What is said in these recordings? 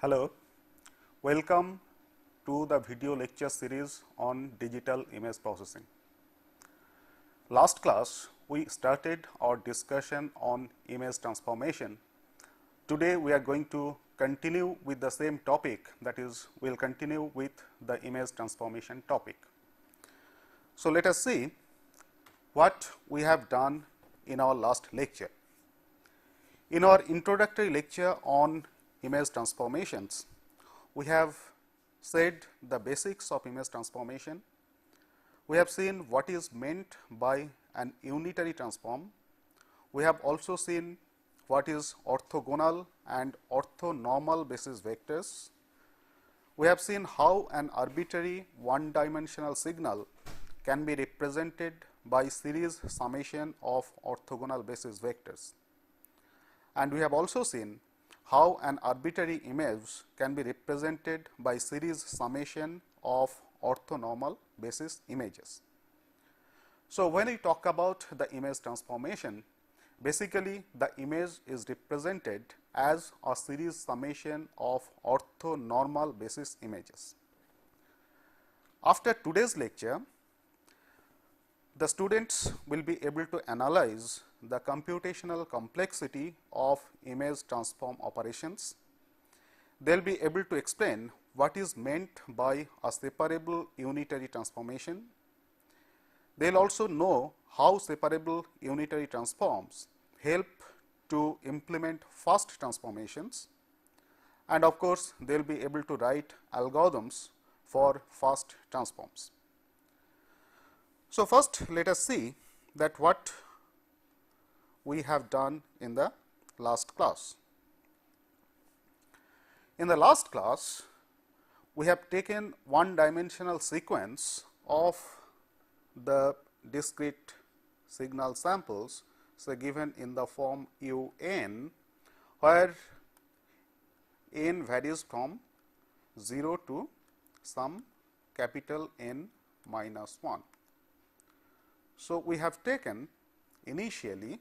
Hello, welcome to the video lecture series on digital image processing. Last class we started our discussion on image transformation. Today we are going to continue with the same topic, that is, we will continue with the image transformation topic. So, let us see what we have done in our last lecture. In our introductory lecture on image transformations, we have said the basics of image transformation. We have seen what is meant by an unitary transform. We have also seen what is orthogonal and orthonormal basis vectors. We have seen how an arbitrary one dimensional signal can be represented by series summation of orthogonal basis vectors. And we have also seen how an arbitrary image can be represented by series summation of orthonormal basis images. So, when we talk about the image transformation, basically the image is represented as a series summation of orthonormal basis images. After today's lecture, the students will be able to analyze the computational complexity of image transform operations. They will be able to explain what is meant by a separable unitary transformation. They will also know how separable unitary transforms help to implement fast transformations, and of course, they will be able to write algorithms for fast transforms. So, first let us see that what we have done in the last class. In the last class, we have taken one dimensional sequence of the discrete signal samples, so given in the form u n, where n varies from 0 to some capital N minus 1. So, we have taken initially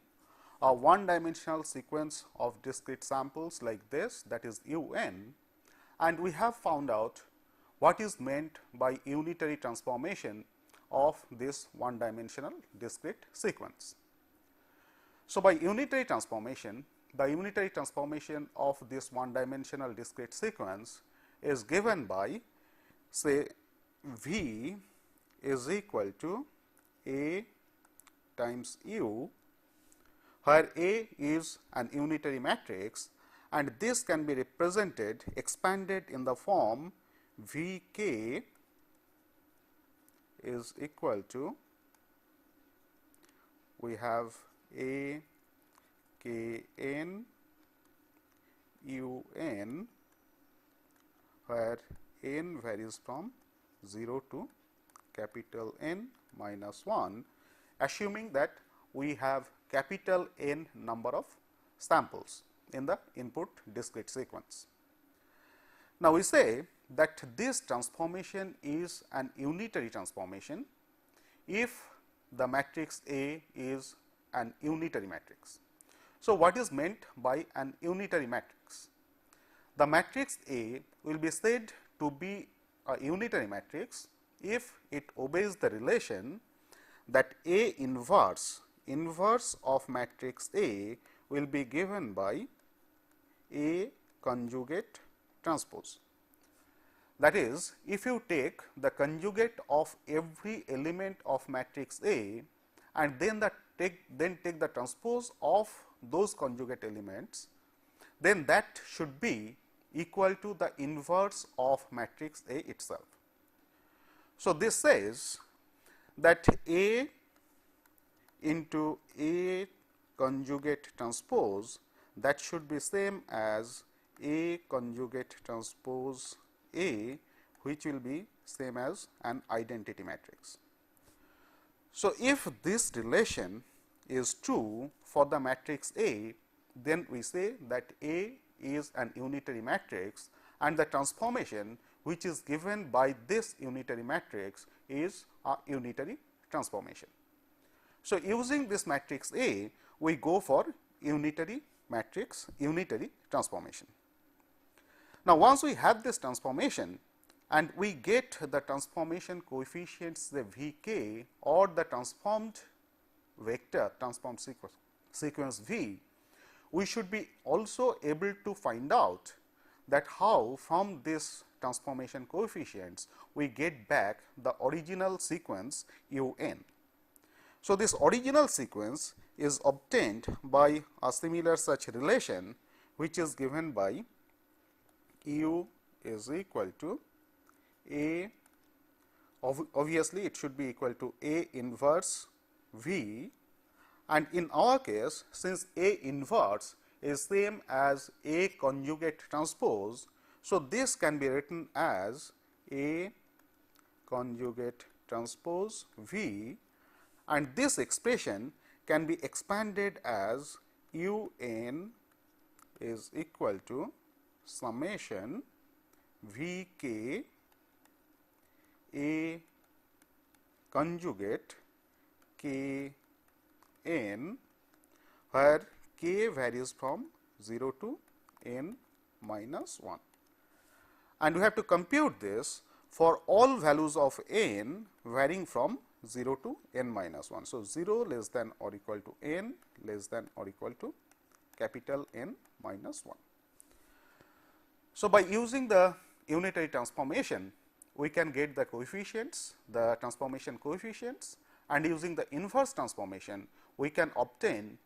a one dimensional sequence of discrete samples like this, that is u n, and we have found out what is meant by unitary transformation of this one dimensional discrete sequence. So, by unitary transformation, the unitary transformation of this one dimensional discrete sequence is given by, say, V is equal to A times U, where A is an unitary matrix, and this can be represented expanded in the form V k is equal to, we have A k n U n, where n varies from 0 to capital N minus 1, assuming that we have capital N number of samples in the input discrete sequence. Now, we say that this transformation is an unitary transformation if the matrix A is an unitary matrix. So, what is meant by an unitary matrix? The matrix A will be said to be a unitary matrix if it obeys the relation that A inverse of matrix A will be given by A conjugate transpose. That is, if you take the conjugate of every element of matrix A and then take the transpose of those conjugate elements, then that should be equal to the inverse of matrix A itself. So, this says that A into A conjugate transpose, that should be same as A conjugate transpose A, which will be same as an identity matrix. So, if this relation is true for the matrix A, then we say that A is an unitary matrix and the transformation which is given by this unitary matrix is a unitary transformation. So, using this matrix A, we go for unitary matrix, unitary transformation. Now, once we have this transformation and we get the transformation coefficients, the V k or the transformed vector transformed sequence V, we should be also able to find out that how from this transformation coefficients we get back the original sequence u n. So, this original sequence is obtained by a similar such relation, which is given by u is equal to a, obviously it should be equal to A inverse V, and in our case since A inverse is same as A conjugate transpose. So, this can be written as A conjugate transpose V, and this expression can be expanded as u n is equal to summation V k A conjugate k n, where k varies from 0 to n minus 1. And we have to compute this for all values of n varying from 0 to n minus 1. So, 0 less than or equal to n less than or equal to capital N minus 1. So, by using the unitary transformation, we can get the coefficients, the transformation coefficients, and using the inverse transformation, we can obtain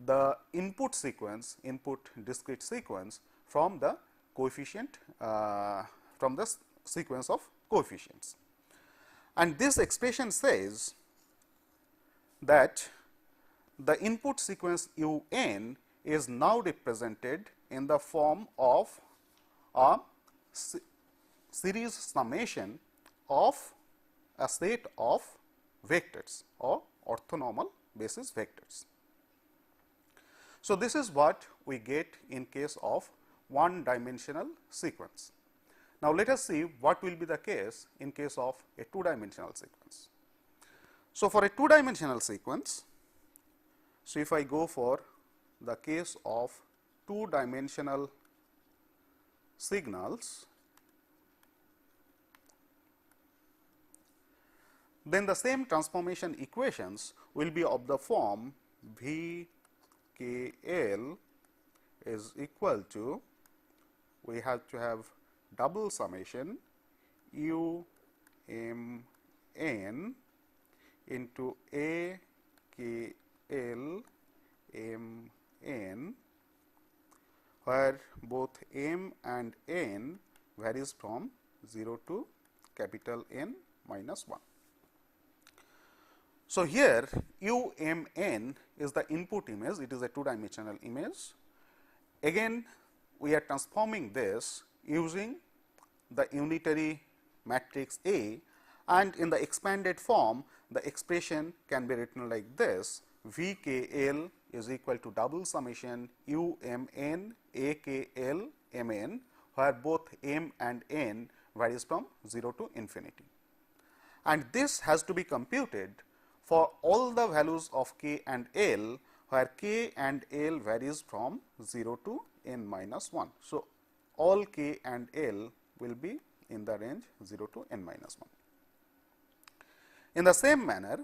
the input sequence, input discrete sequence from the coefficient, from the sequence of coefficients. And this expression says that the input sequence u n is now represented in the form of a series summation of a set of vectors or orthonormal basis vectors. So, this is what we get in case of one dimensional sequence. Now, let us see what will be the case in case of a two dimensional sequence. So, for a two dimensional sequence, so if I go for the case of two dimensional signals, then the same transformation equations will be of the form V k L is equal to, we have to have double summation u m n into A k L m n, where both m and n varies from 0 to capital N minus 1. So, here u m n is the input image, it is a two dimensional image. Again we are transforming this using the unitary matrix A, and in the expanded form the expression can be written like this: V k L is equal to double summation u m n A k L m n, where both m and n varies from 0 to infinity. And this has to be computed for all the values of k and L, where k and L varies from 0 to n minus 1. So, all k and L will be in the range 0 to n minus 1. In the same manner,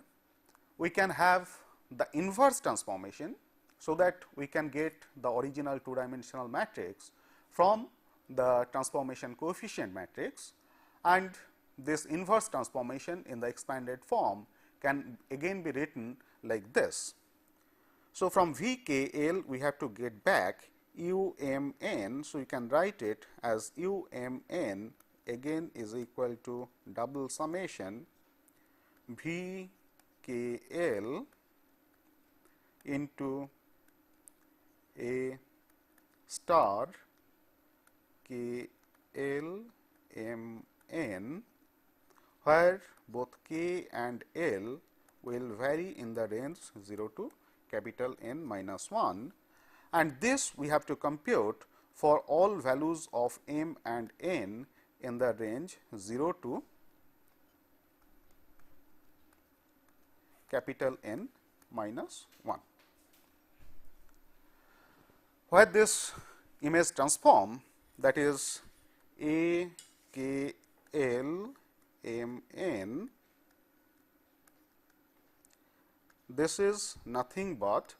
we can have the inverse transformation, so that we can get the original two dimensional matrix from the transformation coefficient matrix, and this inverse transformation in the expanded form can again be written like this. So, from V k L we have to get back u m n. So, you can write it as u m n again is equal to double summation V k L into A star k L m n, where both k and L will vary in the range 0 to capital N minus 1, and this we have to compute for all values of m and n in the range 0 to capital N minus 1. Where this image transform, that is A K L M N, this is nothing but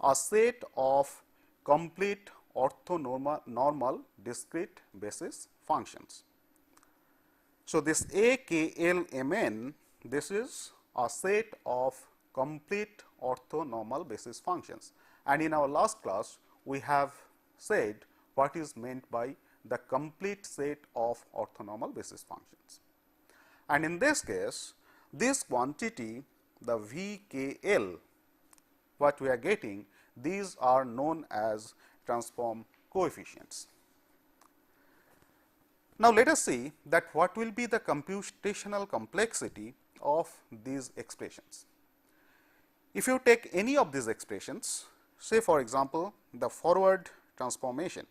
a set of complete orthonormal discrete basis functions. So, this A K L M N, this is a set of complete orthonormal basis functions, and in our last class we have said what is meant by the complete set of orthonormal basis functions. And in this case, this quantity, the VKL, what we are getting, these are known as transform coefficients. Now, let us see that what will be the computational complexity of these expressions. If you take any of these expressions, say for example, the forward transformation,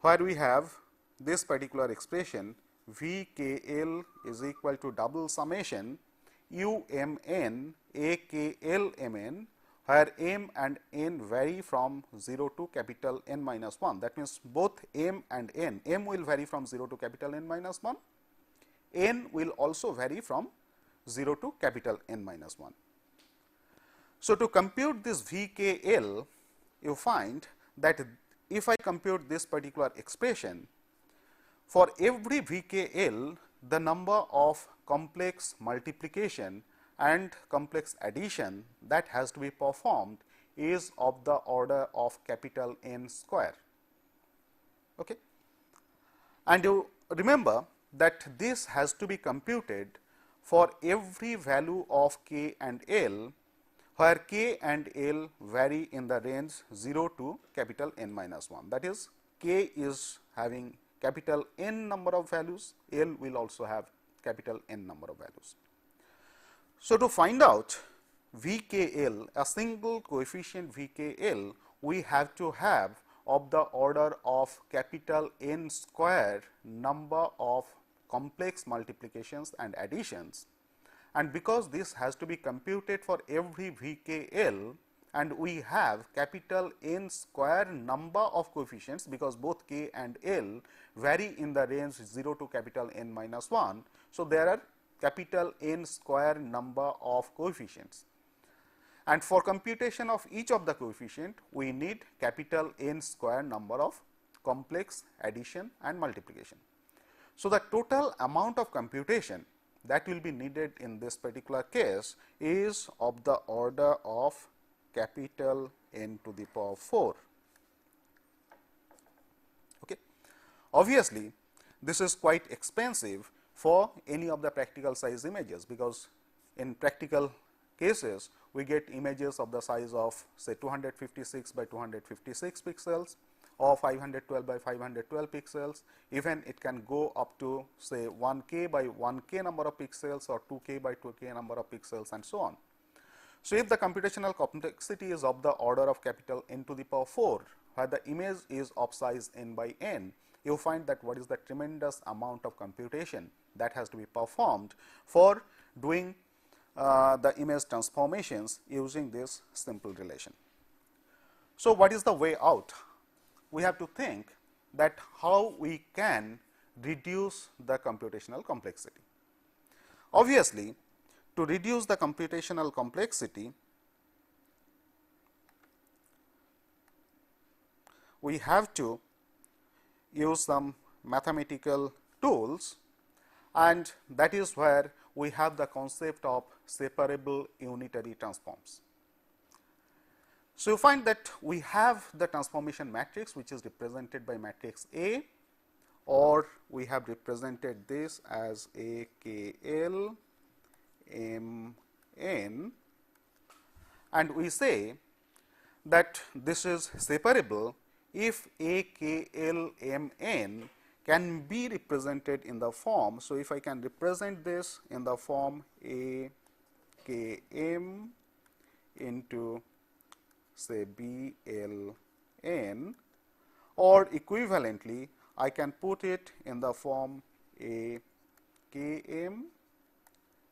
where we have this particular expression VKL is equal to double summation UMN AKLMN, where m and n vary from 0 to capital N minus 1. That means, both m and n, m will vary from 0 to capital N minus 1, n will also vary from 0 to capital N minus 1. So, to compute this VKL, you find that if I compute this particular expression, for every VKL, the number of complex multiplication and complex addition that has to be performed is of the order of capital N square. Okay. And you remember that this has to be computed for every value of k and l, where k and l vary in the range 0 to capital N minus 1. That is, k is having capital N number of values, L will also have capital N number of values. So, to find out VKL, a single coefficient VKL, we have to have of the order of capital N square number of complex multiplications and additions, and because this has to be computed for every VKL, and we have capital N square number of coefficients, because both k and l vary in the range 0 to capital N minus 1. So, there are capital N square number of coefficients, and for computation of each of the coefficient, we need capital N square number of complex addition and multiplication. So, the total amount of computation that will be needed in this particular case is of the order of capital N to the power 4. Okay. Obviously, this is quite expensive for any of the practical size images, because in practical cases we get images of the size of say 256 by 256 pixels or 512 by 512 pixels, even it can go up to say 1K by 1K number of pixels or 2K by 2K number of pixels and so on. So, if the computational complexity is of the order of capital N to the power 4, where the image is of size n by n, you find that what is the tremendous amount of computation that has to be performed for doing the image transformations using this simple relation. So, what is the way out? We have to think that how we can reduce the computational complexity. Obviously, to reduce the computational complexity, we have to use some mathematical tools, and that is where we have the concept of separable unitary transforms. So, you find that we have the transformation matrix, which is represented by matrix A, or we have represented this as A K L M N, and we say that this is separable if A K L M N can be represented in the form. So, if I can represent this in the form A K M into say B L N, or equivalently I can put it in the form A K M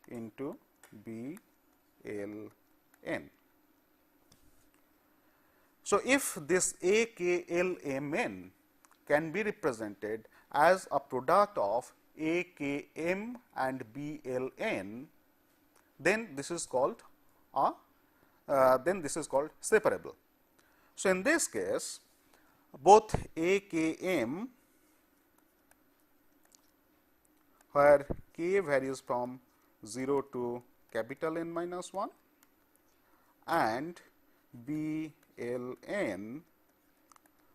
into B L N. So, if this A K L M N can be represented as a product of A K M and B L N, then this is called separable. So, in this case both A K M, where k varies from 0 to capital N minus 1, and B L N,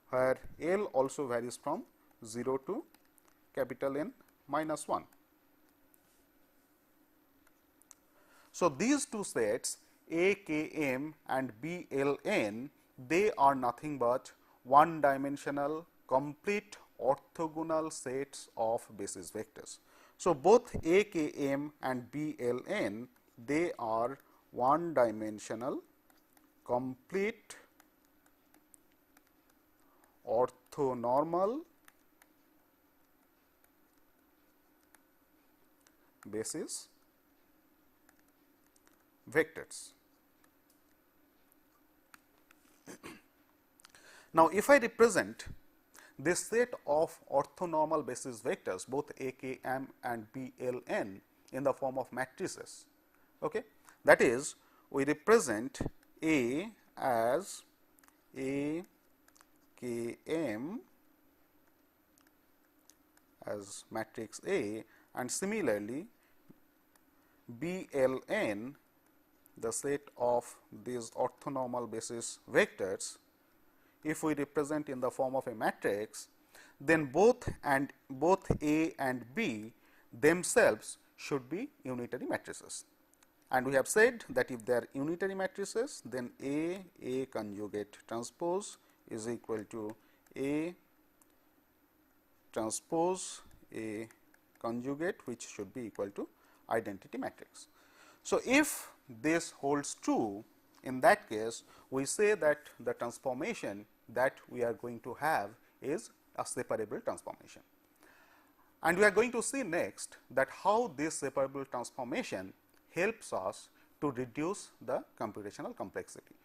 where L also varies from 0 to capital N minus 1. So, these two sets A K M and B L N, they are nothing but one dimensional complete orthogonal sets of basis vectors. So, both A K M and B L N, they are one dimensional complete orthonormal basis vectors. Now, if I represent this set of orthonormal basis vectors both A K M and B L N in the form of matrices, okay, that is, we represent A as A K M as matrix A, and similarly B L N, the set of these orthonormal basis vectors, if we represent in the form of a matrix, then both A and B themselves should be unitary matrices. And we have said that if they are unitary matrices, then A conjugate transpose is equal to A transpose A conjugate, which should be equal to identity matrix. So, if this holds true, in that case we say that the transformation that we are going to have is a separable transformation. And we are going to see next that how this separable transformation helps us to reduce the computational complexity.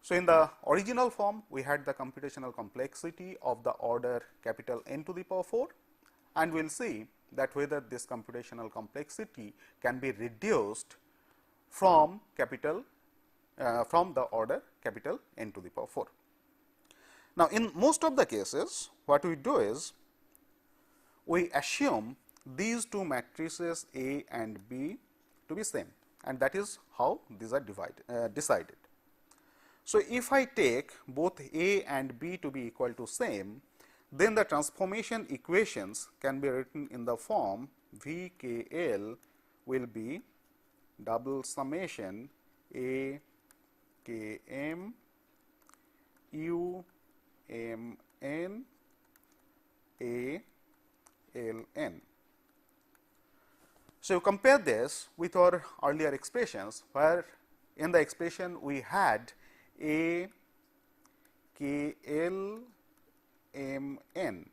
So, in the original form we had the computational complexity of the order capital N to the power 4, and we will see that whether this computational complexity can be reduced from from the order capital N to the power 4. Now, in most of the cases what we do is we assume these two matrices A and B to be same, and that is how these are decided. So, if I take both A and B to be equal to same, then the transformation equations can be written in the form V K L will be double summation A K M U M N A L N. So, you compare this with our earlier expressions, where in the expression we had A K L M N.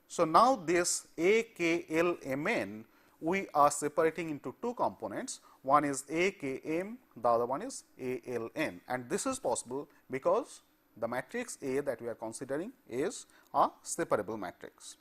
So, now this A K L M N we are separating into two components, one is A K M, the other one is A L N, and this is possible because the matrix A that we are considering is a separable matrix.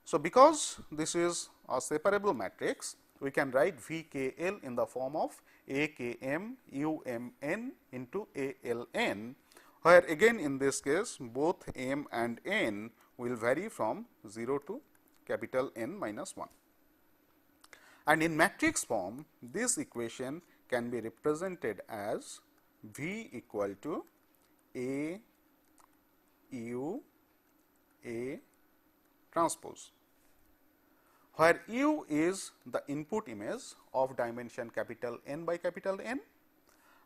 So, because this is a separable matrix, we can write V K L in the form of A K M U M N into A L N, where again in this case both M and N will vary from 0 to capital N minus 1. And in matrix form, this equation can be represented as V equal to A U A transpose, where U is the input image of dimension capital N by capital N,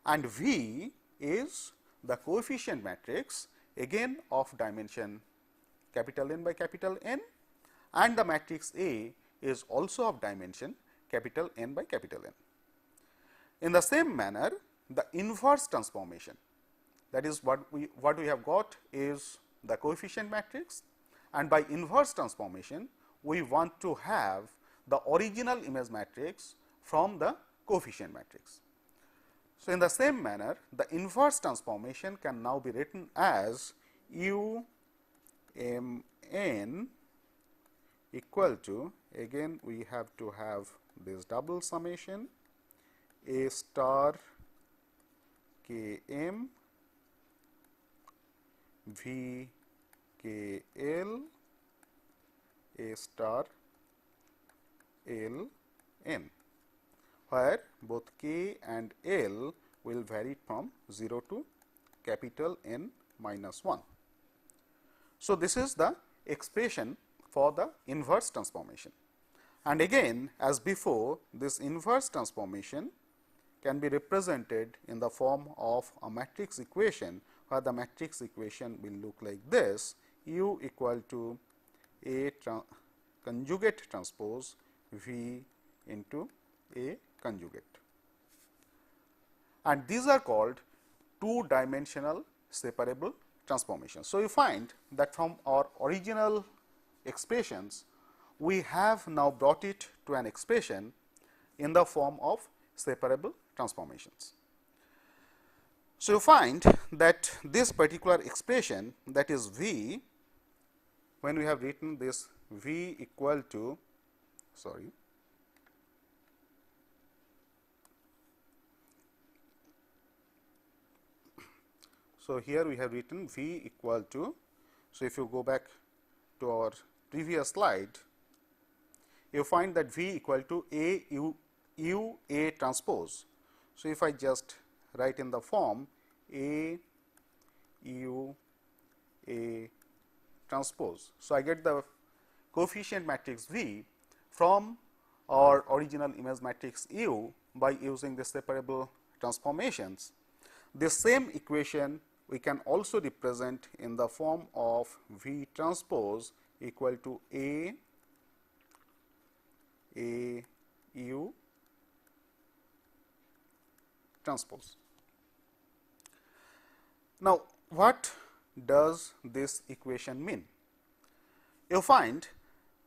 and V is the coefficient matrix again of dimension capital N by capital N, and the matrix A is also of dimension capital N by capital N. In the same manner, the inverse transformation, that is what we have got is the coefficient matrix, and by inverse transformation we want to have the original image matrix from the coefficient matrix. So, in the same manner, the inverse transformation can now be written as U m n equal to, again we have to have this double summation A star k m V k l A star l n, where both k and l will vary from 0 to capital N minus 1. So, this is the expression for the inverse transformation, and again as before, this inverse transformation can be represented in the form of a matrix equation, where the matrix equation will look like this: U equal to A conjugate transpose V into A conjugate, and these are called two dimensional separable transformations. So, you find that from our original expressions, we have now brought it to an expression in the form of separable transformations. So, you find that this particular expression, that is V, when we have written this V equal to, so here we have written V equal to, so if you go back to our previous slide, you find that V equal to A U A transpose. So, if I just write in the form A U A transpose. So, I get the coefficient matrix V from our original image matrix U by using the separable transformations. This same equation we can also represent in the form of V transpose equal to A U transpose. Now, what does this equation mean? You find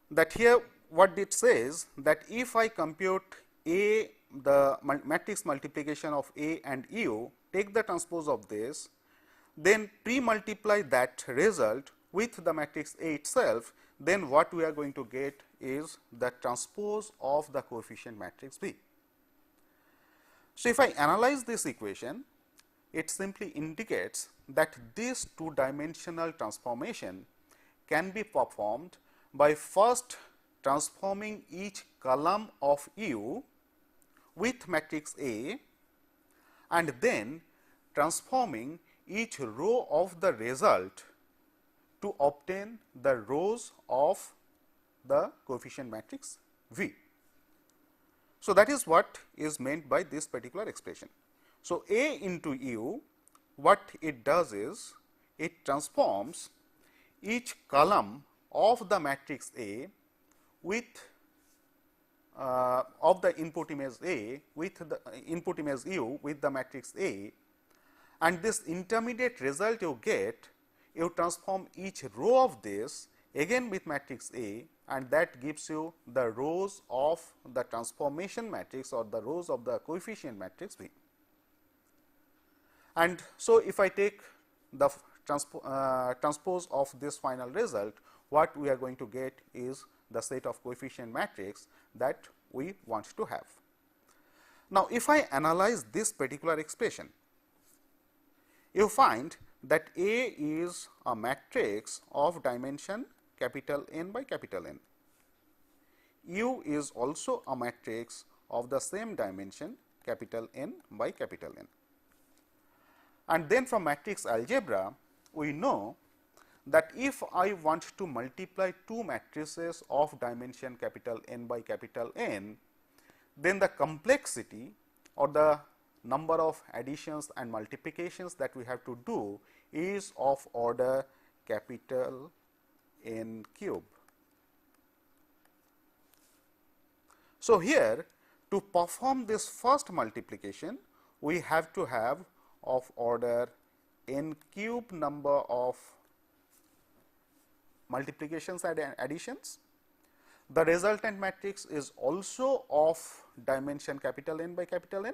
that here what it says, that if I compute A, the matrix multiplication of A and U, take the transpose of this, then pre-multiply that result with the matrix A itself, then what we are going to get is the transpose of the coefficient matrix V. So, if I analyze this equation, it simply indicates that this two dimensional transformation can be performed by first transforming each column of U with matrix A and then transforming each row of the result to obtain the rows of the coefficient matrix V. So, that is what is meant by this particular expression. So, A into U, what it does is, it transforms each column of the matrix A with of the input image A with the input image U with the matrix A, and this intermediate result you get, you transform each row of this again with matrix A, and that gives you the rows of the transformation matrix or the rows of the coefficient matrix V. And so, if I take the transpose of this final result, what we are going to get is the set of coefficient matrix that we want to have. Now, if I analyze this particular expression, you find that A is a matrix of dimension capital N by capital N. U is also a matrix of the same dimension capital N by capital N. And then from matrix algebra, we know that if I want to multiply two matrices of dimension capital N by capital N, then the complexity or the number of additions and multiplications that we have to do is of order capital N cube. So, here to perform this first multiplication, we have to have of order n cube number of multiplications and additions. the resultant matrix is also of dimension capital N by capital N,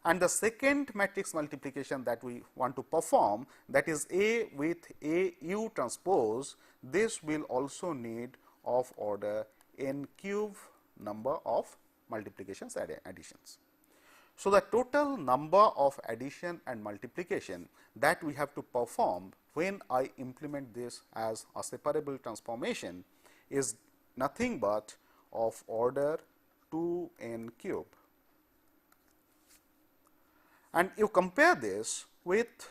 and the second matrix multiplication that we want to perform, that is A with A u transpose, this will also need of order n cube number of multiplications and additions. So, the total number of addition and multiplication that we have to perform when I implement this as a separable transformation is nothing but of order 2n cube. And you compare this with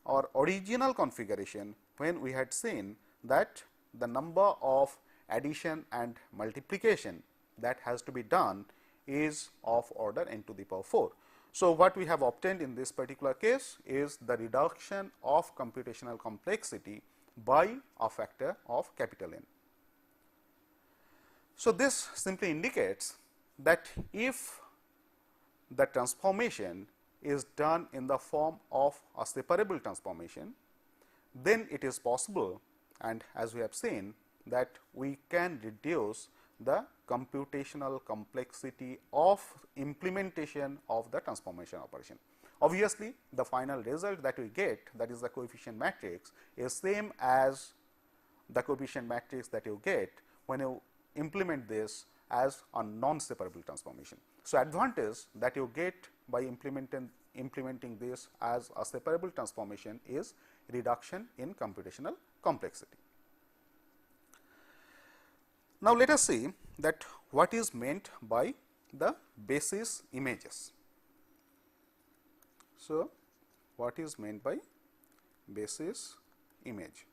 our original configuration when we had seen that the number of addition and multiplication that has to be done is of order n to the power 4. So, what we have obtained in this particular case is the reduction of computational complexity by a factor of capital N. So, this simply indicates that if the transformation is done in the form of a separable transformation, then it is possible, and as we have seen, that we can reduce the computational complexity of implementation of the transformation operation. Obviously, the final result that we get, that is the coefficient matrix, is same as the coefficient matrix that you get when you implement this as a non-separable transformation. So, advantage that you get by implementing this as a separable transformation is reduction in computational complexity. Now, let us see that what is meant by the basis images. So, what is meant by basis image?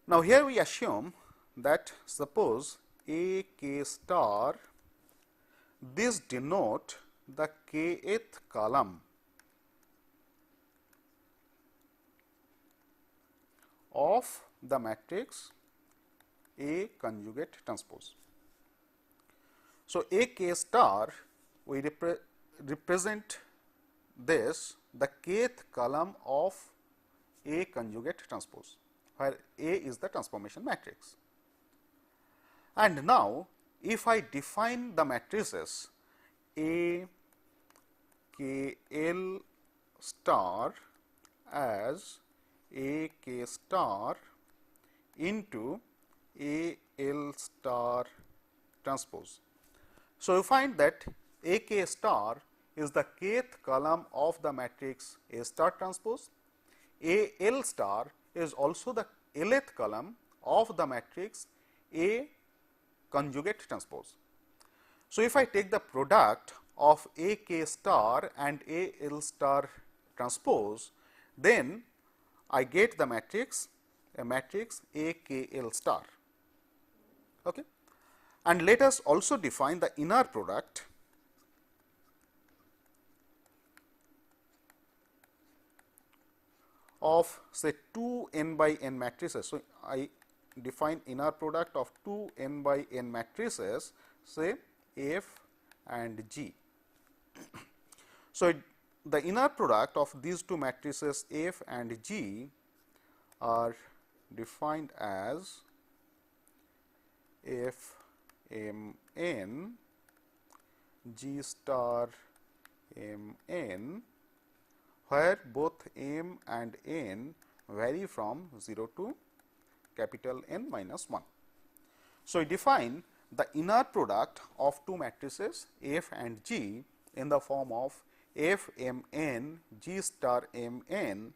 Now, here we assume that suppose A k star, this denote the kth column of the matrix A conjugate transpose. So, A k star, we represent this the kth column of A conjugate transpose, where A is the transformation matrix. And now, if I define the matrices A k L star as A k star into A L star transpose. So, you find that A k star is the kth column of the matrix A star transpose. A L star is also the lth column of the matrix A conjugate transpose. So, if I take the product of A k star and A L star transpose, then I get the matrix, a matrix A k L star. Okay. And let us also define the inner product of say 2 n by n matrices. So, I define inner product of 2 n by n matrices, say F and G. So, the inner product of these two matrices F and G are defined as F m n G star m n, where both m and n vary from 0 to capital N minus 1. So, we define the inner product of two matrices F and G in the form of F m n G star m n,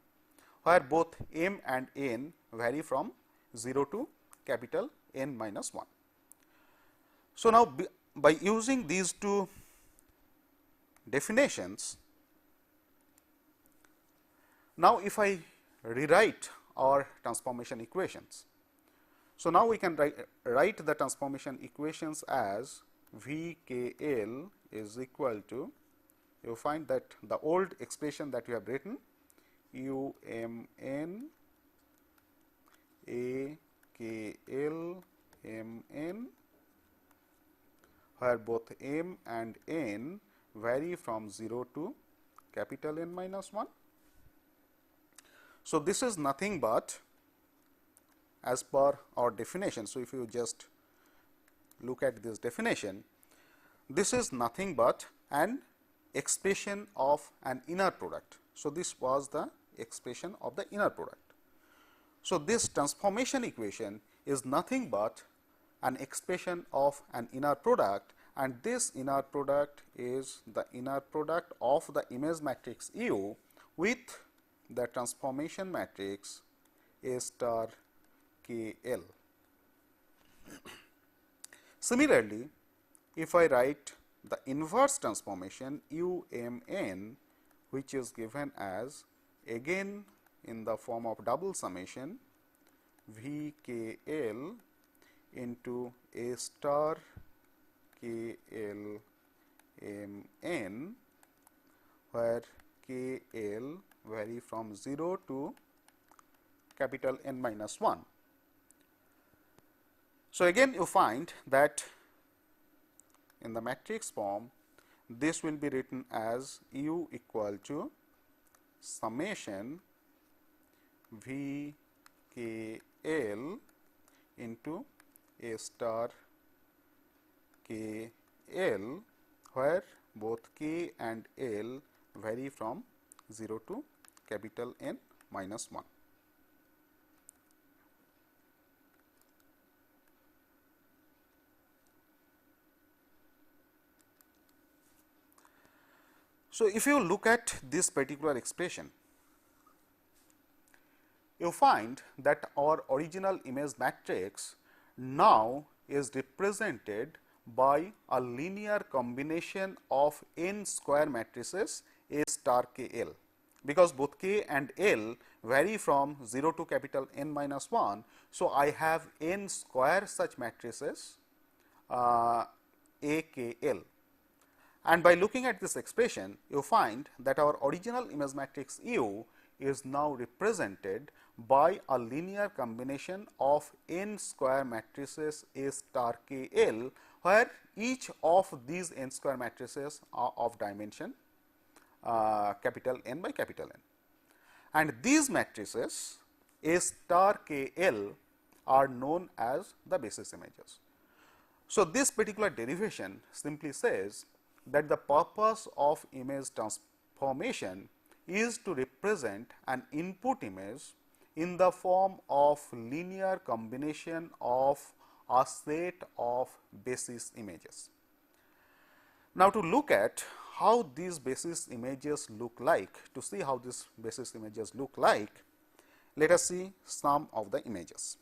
where both m and n vary from 0 to capital N minus 1. So, now by using these two definitions, now if I rewrite our transformation equations. So, now we can write the transformation equations as V k L is equal to, you find that the old expression that you have written U m n A k L m n, where both m and n vary from 0 to capital N minus 1. So, this is nothing but as per our definition. So, if you just look at this definition, this is nothing but an expression of an inner product. So, this was the expression of the inner product. So, this transformation equation is nothing but an expression of an inner product, and this inner product is the inner product of the image matrix U with the transformation matrix A star K L. Similarly, if I write the inverse transformation U M N, which is given as again in the form of double summation V K L into A star K L M N, where K L vary from 0 to capital N minus 1. So, again you find that in the matrix form this will be written as U equal to summation V K L into A star K L, where both K and L vary from 0 to capital N minus 1. So, if you look at this particular expression, you find that our original image matrix now is represented by a linear combination of n square matrices A star K L, because both K and L vary from 0 to capital N minus 1. So, I have n square such matrices A K L. And by looking at this expression, you find that our original image matrix U is now represented by a linear combination of n square matrices A star K L, where each of these n square matrices are of dimension capital N by capital N. And these matrices A star K L are known as the basis images. So, this particular derivation simply says that the purpose of image transformation is to represent an input image in the form of linear combination of a set of basis images. Now, to look at how these basis images look like, to see how these basis images look like, let us see some of the images.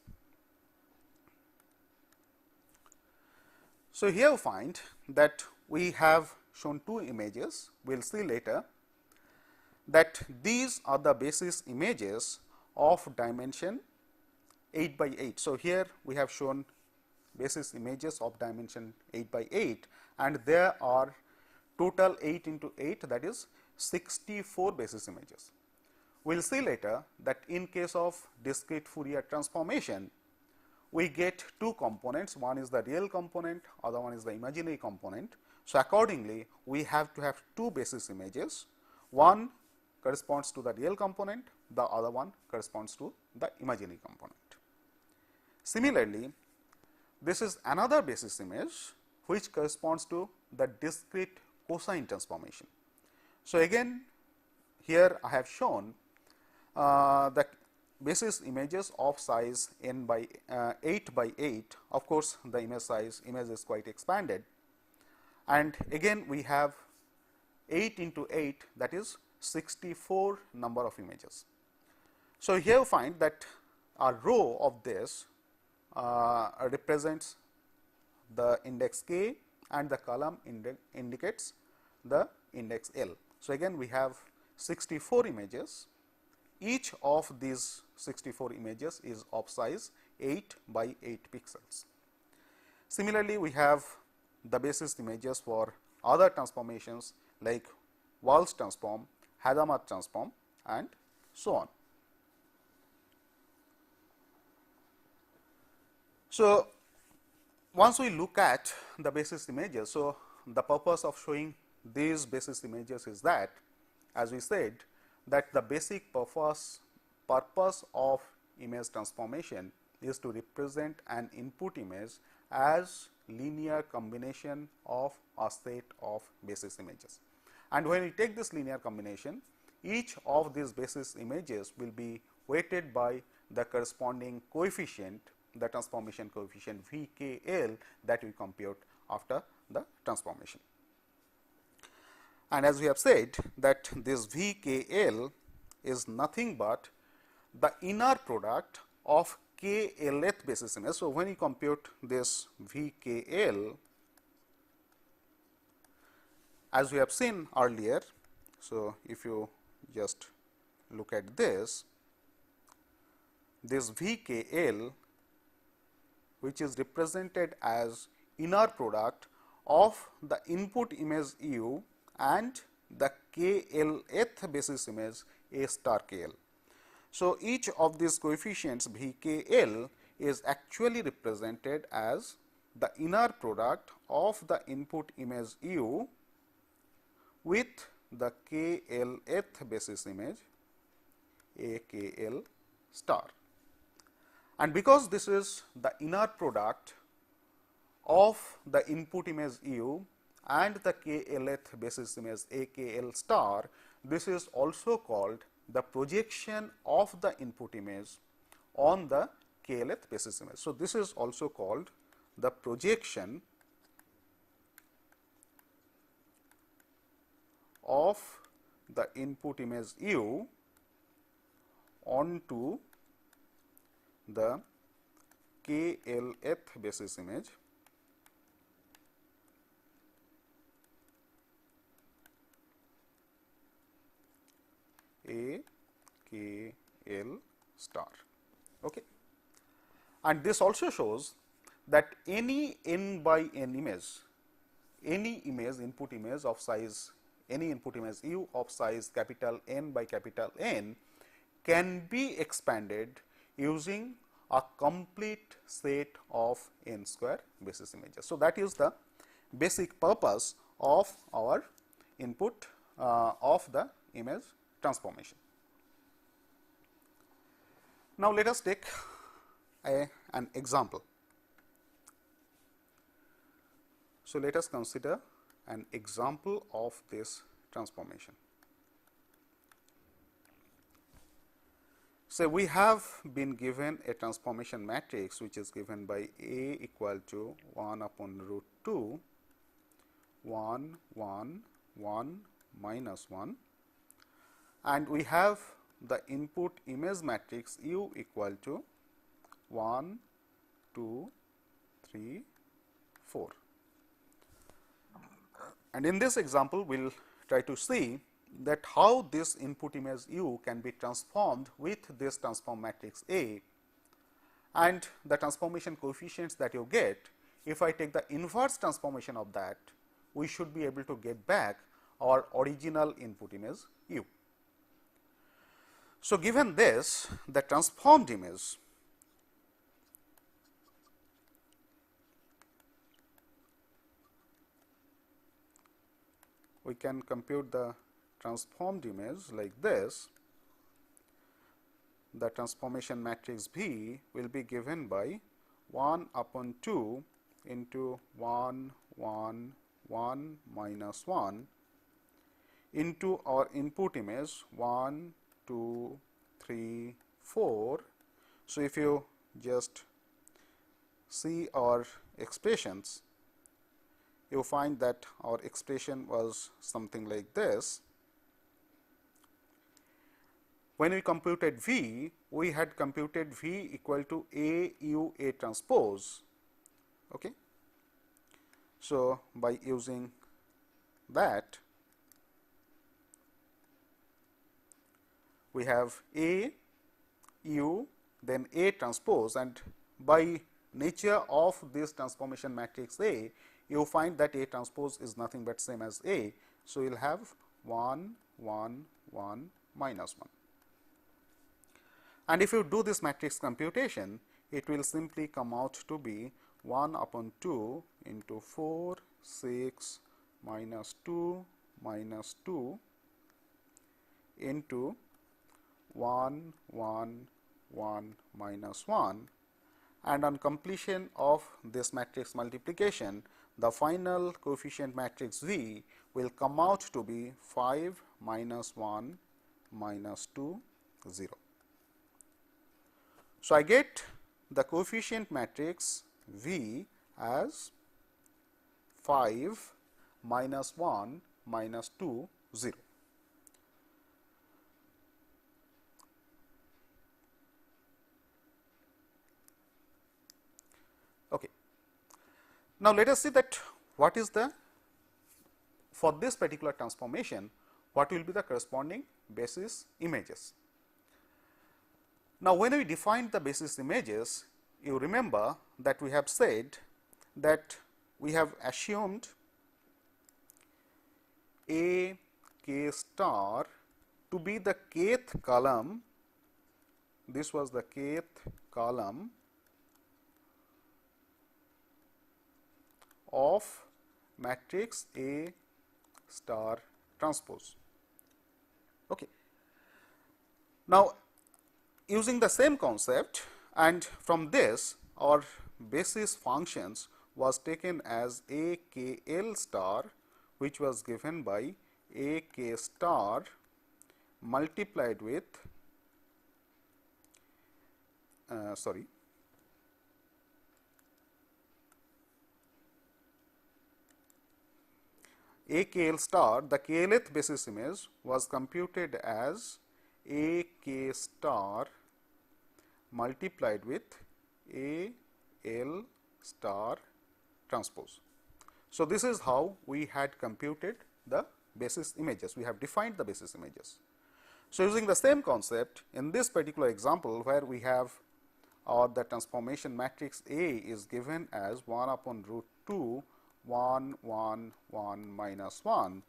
So, here you find that we have shown two images. We will see later that these are the basis images of dimension 8 by 8. So, here we have shown basis images of dimension 8 by 8, and there are total 8 into 8, that is 64 basis images. We will see later that in case of discrete Fourier transformation, we get two components, one is the real component, other one is the imaginary component. So, accordingly, we have to have two basis images, one corresponds to the real component, the other one corresponds to the imaginary component. Similarly, this is another basis image which corresponds to the discrete cosine transformation. So, again here I have shown the basis images of size n by 8 by 8. Of course, the image is quite expanded, and again we have 8 into 8, that is 64 number of images. So, here you find that a row of this represents the index k and the column indicates the index L. So, again we have 64 images. Each of these 64 images is of size 8 by 8 pixels. Similarly, we have the basis images for other transformations like Walsh transform, Hadamard transform, and so on. So, once we look at the basis images, so the purpose of showing these basis images is that, as we said, that the basic purpose purpose of image transformation is to represent an input image as linear combination of a set of basis images. And when we take this linear combination, each of these basis images will be weighted by the corresponding coefficient, the transformation coefficient VKL that we compute after the transformation. And as we have said that this VKL is nothing but the inner product of KLth basis image. So, when you compute this VKL, as we have seen earlier, so if you just look at this VKL, which is represented as inner product of the input image U and the KLth basis image A star KL. So, each of these coefficients VKL is actually represented as the inner product of the input image U with the KLth basis image AKL star. And because this is the inner product of the input image U and the KLth basis image AKL star, this is also called the projection of the input image on the KLth basis image. So, this is also called the projection of the input image U onto the KLth basis image AKL star. Okay. And this also shows that any n by n image, any image, input image of size, any input image U of size capital N by capital N can be expanded using a complete set of n square basis images. So, that is the basic purpose of our input of the image transformation. Now, let us take an example. So, let us consider an example of this transformation. So, we have been given a transformation matrix which is given by A equal to 1 upon root 2, 1, 1, 1, minus 1, and we have the input image matrix U equal to 1, 2, 3, 4. And in this example, we will try to see that how this input image U can be transformed with this transform matrix A, and the transformation coefficients that you get, if I take the inverse transformation of that, we should be able to get back our original input image U. So, given this, the transformed image we can compute the transformed image like this. The transformation matrix V will be given by 1 upon 2 into 1, 1, 1 minus 1 into our input image 1, 2, 3, 4. So, if you just see our expressions, you find that our expression was something like this. When we computed V, we had computed V equal to A U A transpose. Okay. So, by using that, we have A U, then A transpose, and by nature of this transformation matrix A, you find that A transpose is nothing but same as A. So, you will have 1, 1, 1, minus 1. And if you do this matrix computation, it will simply come out to be 1 upon 2 into 4, 6, minus 2, minus 2 into 1, 1, 1 minus 1, and on completion of this matrix multiplication, the final coefficient matrix V will come out to be 5 minus 1 minus 2, 0. So, I get the coefficient matrix V as 5 minus 1 minus 2, 0. Okay. Now, let us see that what is the, for this particular transformation, what will be the corresponding basis images. Now, when we defined the basis images, you remember that we have said that we have assumed A k star to be the kth column. This was the kth column of matrix A star transpose. Okay. Now, using the same concept, and from this our basis functions was taken as A k L star, which was given by A k star multiplied with A k L star, the klth basis image was computed as A k star multiplied with A L star transpose. So, this is how we had computed the basis images, we have defined the basis images. So, using the same concept in this particular example, where we have the transformation matrix A is given as 1 upon root 2 1 1 1 minus 1,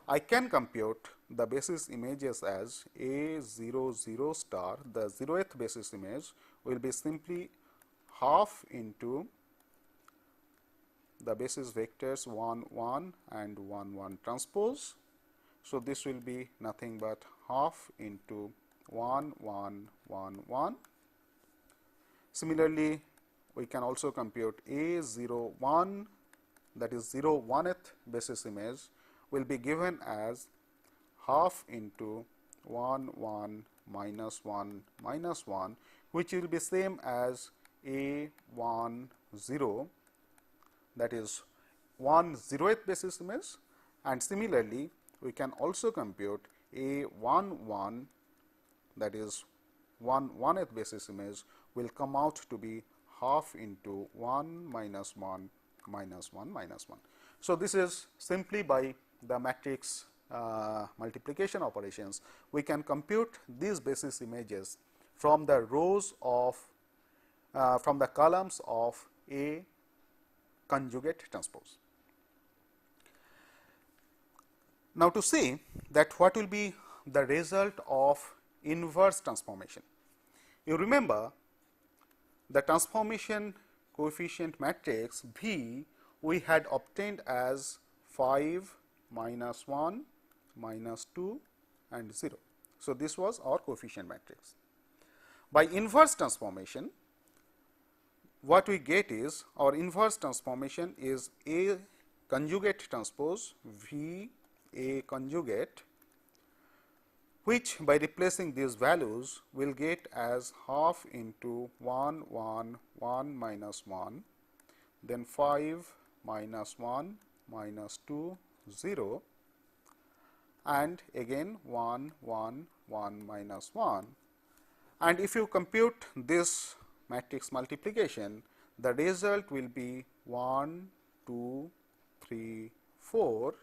I can compute the basis images as A 0 0 star. The 0th basis image will be simply half into the basis vectors 1 1 and 1 1 transpose. So, this will be nothing but half into 1 1 1 1. Similarly, we can also compute A 0 1, that is 0 1th basis image will be given as half into 1 1 minus 1 minus 1, which will be same as A 1 0, that is 1 0th basis image, and similarly we can also compute A 1 1, that is 1 1th basis image will come out to be half into 1 minus 1 minus 1 minus 1. So, this is simply by the matrix multiplication operations, we can compute these basis images from the rows of from the columns of A conjugate transpose. Now, to see that what will be the result of inverse transformation, you remember the transformation coefficient matrix V we had obtained as 5 minus 1 minus 2 and 0. So, this was our coefficient matrix. By inverse transformation, what we get is our inverse transformation is A conjugate transpose V A conjugate, which by replacing these values will get as half into 1 1 1 minus 1, then 5 minus 1 minus 2 0, and again 1 1 1 minus 1, and if you compute this matrix multiplication, the result will be 1 2 3 4,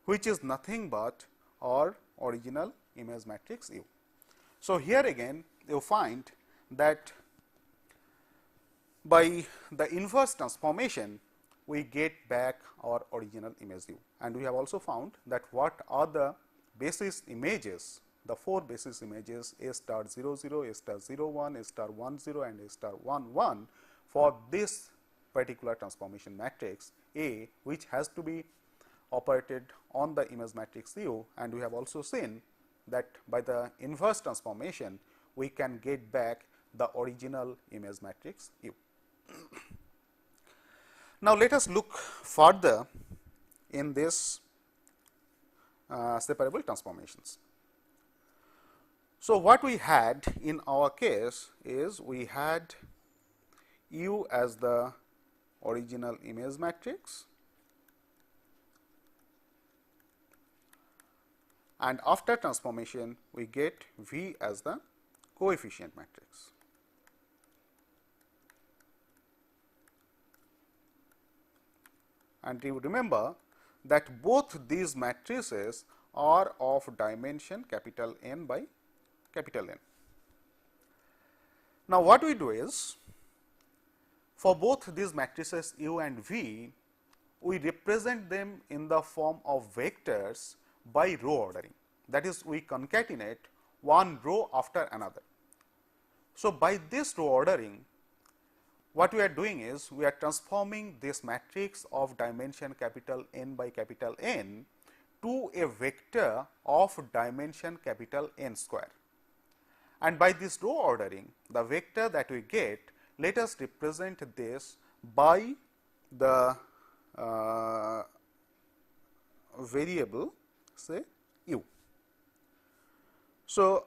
which is nothing but our original image matrix U. So, here again you find that by the inverse transformation we get back our original image U, and we have also found that what are the basis images, the 4 basis images A star 0 0, A star 0 1, A star 1 0 and A star 1 1 for this particular transformation matrix A, which has to be operated on the image matrix U, and we have also seen that by the inverse transformation we can get back the original image matrix U. Now, let us look further in this separable transformations. So, what we had in our case is we had U as the original image matrix, and after transformation we get V as the coefficient matrix. And you remember that both these matrices are of dimension capital N by capital N. Now, what we do is, for both these matrices U and V, we represent them in the form of vectors by row ordering. That is, we concatenate one row after another. So, by this row ordering, what we are doing is, we are transforming this matrix of dimension capital N by capital N to a vector of dimension capital N square. And by this row ordering, the vector that we get, let us represent this by the variable say U. So,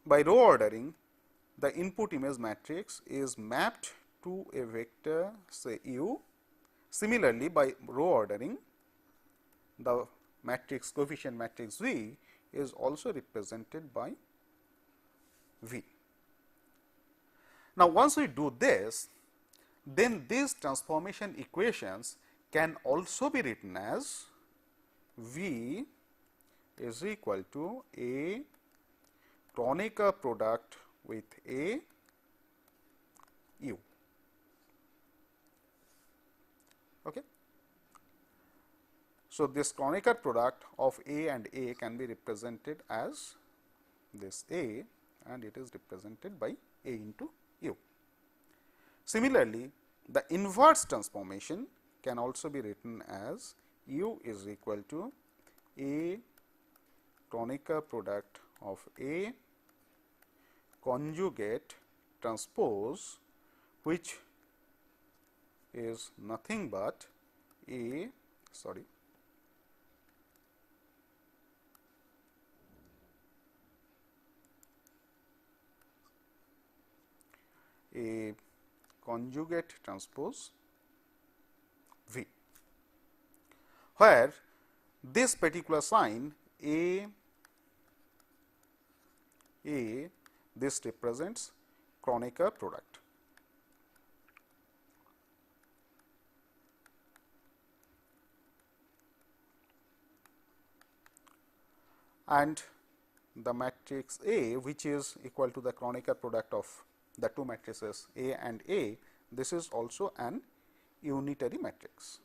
by row ordering, the input image matrix is mapped to a vector say U. Similarly, by row ordering, the matrix coefficient matrix V is also represented by V. Now, once we do this, then these transformation equations can also be written as V is equal to a Kronecker product with a U. Okay. So, this Kronecker product of A and A can be represented as this A, and it is represented by A into U. Similarly, the inverse transformation can also be written as U is equal to A Kronecker product of A conjugate transpose, which is nothing but a conjugate transpose V, where this particular sign A this represents Kronecker product. And the matrix A, which is equal to the Kronecker product of the two matrices A and A, this is also an unitary matrix.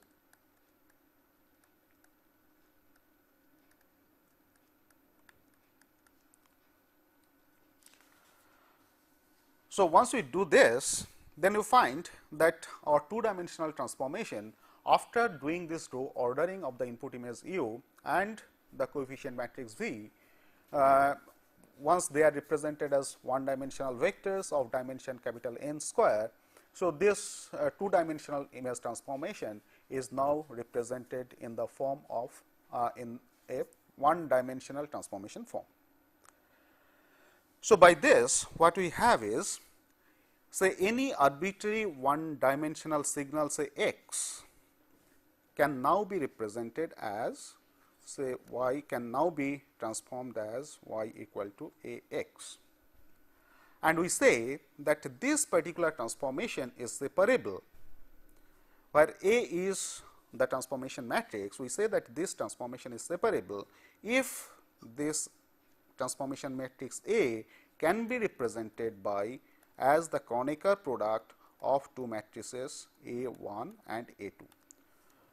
So, once we do this, then you find that our two dimensional transformation, after doing this row ordering of the input image U and the coefficient matrix V, once they are represented as one dimensional vectors of dimension capital N square. So, this two dimensional image transformation is now represented in the form of in a one dimensional transformation form. So, by this what we have is, say any arbitrary one dimensional signal say x can now be represented as, say y can now be transformed as y equal to a x. And we say that this particular transformation is separable, where A is the transformation matrix. We say that this transformation is separable if this transformation matrix A can be represented by as the Kronecker product of two matrices A1 and A2.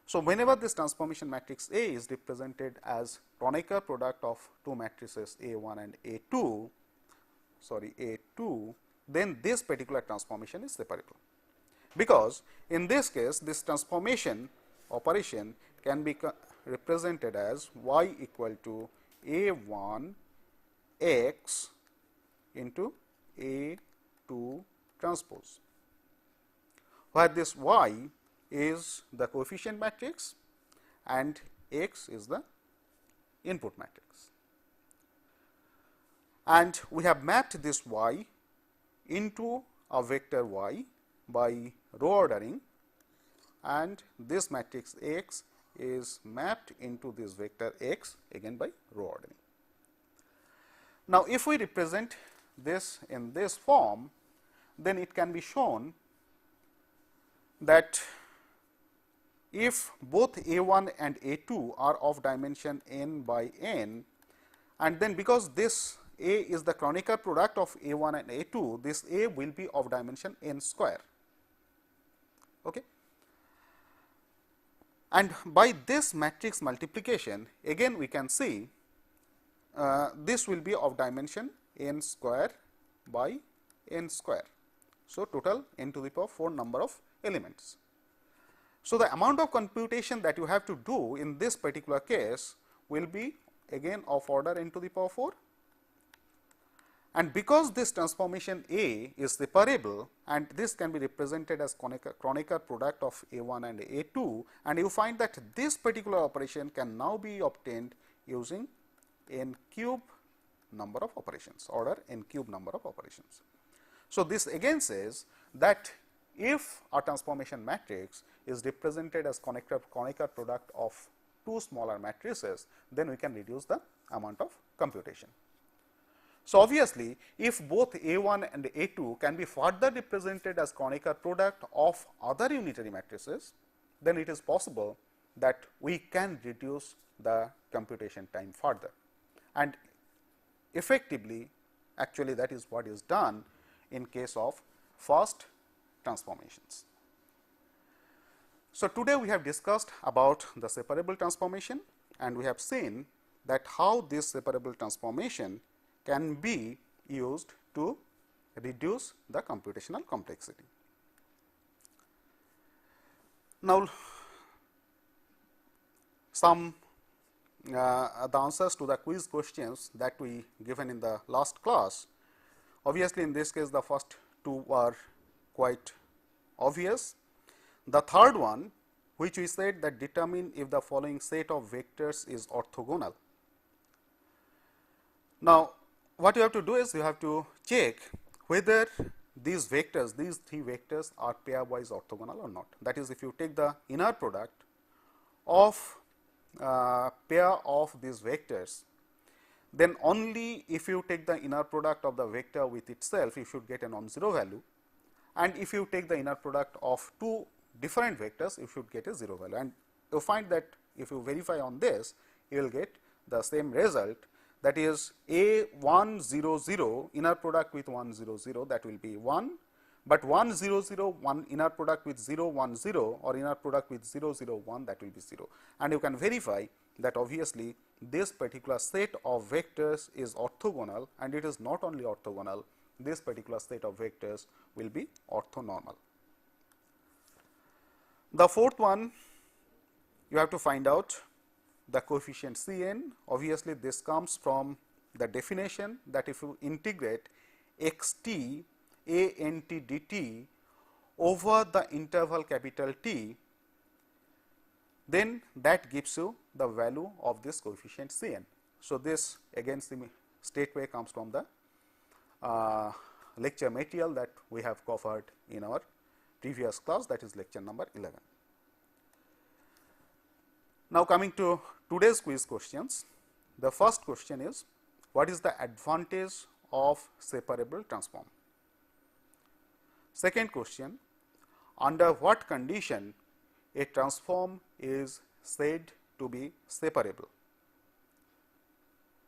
So, whenever this transformation matrix A is represented as Kronecker product of two matrices A1 and A2, then this particular transformation is separable, because in this case this transformation operation can be represented as y equal to A1 X into A2 transpose, where this Y is the coefficient matrix and X is the input matrix. And we have mapped this Y into a vector Y by row ordering, and this matrix X is mapped into this vector X again by row ordering. Now, if we represent this in this form, then it can be shown that if both A1 and A2 are of dimension n by n, and then because this A is the Kronecker product of A1 and A2, this A will be of dimension n square. Okay. And by this matrix multiplication, again we can see this will be of dimension n square by n square. So, total n to the power 4 number of elements. So, the amount of computation that you have to do in this particular case will be again of order n to the power 4, and because this transformation A is separable and this can be represented as Kronecker product of A1 and A2, and you find that this particular operation can now be obtained using n cube number of operations, order n cube number of operations. So, this again says that if a transformation matrix is represented as Kronecker product of two smaller matrices, then we can reduce the amount of computation. So, obviously, if both A1 and A2 can be further represented as Kronecker product of other unitary matrices, then it is possible that we can reduce the computation time further, and effectively actually that is what is done in case of first transformations. So, today we have discussed about the separable transformation, and we have seen that how this separable transformation can be used to reduce the computational complexity. Now, some the answers to the quiz questions that we given in the last class. Obviously, in this case the first two were quite obvious. The third one, which we said that determine if the following set of vectors is orthogonal. Now, what you have to do is you have to check whether these vectors, these three vectors are pairwise orthogonal or not. That is, if you take the inner product of pair of these vectors, then only if you take the inner product of the vector with itself, you should get a non-zero value, and if you take the inner product of two different vectors, you should get a 0 value, and you find that if you verify on this, you will get the same result, that is A100 inner product with 100, that will be 1, but 100 one inner product with 010 or inner product with 001, that will be 0, and you can verify that obviously this particular set of vectors is orthogonal, and it is not only orthogonal, this particular set of vectors will be orthonormal. The fourth one, you have to find out the coefficient Cn. Obviously, this comes from the definition that if you integrate xt ant dt over the interval capital T, then that gives you the value of this coefficient Cn. So, this again straightway comes from the lecture material that we have covered in our previous class, that is lecture number 11. Now, coming to today's quiz questions, the first question is, what is the advantage of separable transform? Second question, under what condition a transform is said to be separable?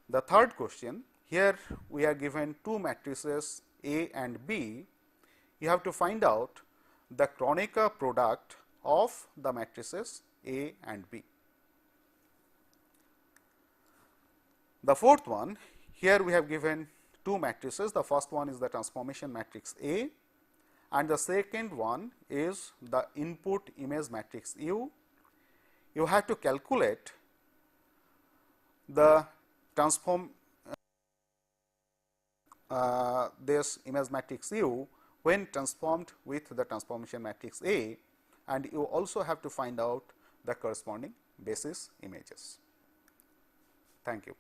The third question, here we are given two matrices A and B. You have to find out the Kronecker product of the matrices A and B. The fourth one, here we have given two matrices. The first one is the transformation matrix A, and the second one is the input image matrix U. You have to calculate the transform this image matrix U when transformed with the transformation matrix A, and you also have to find out the corresponding basis images. Thank you.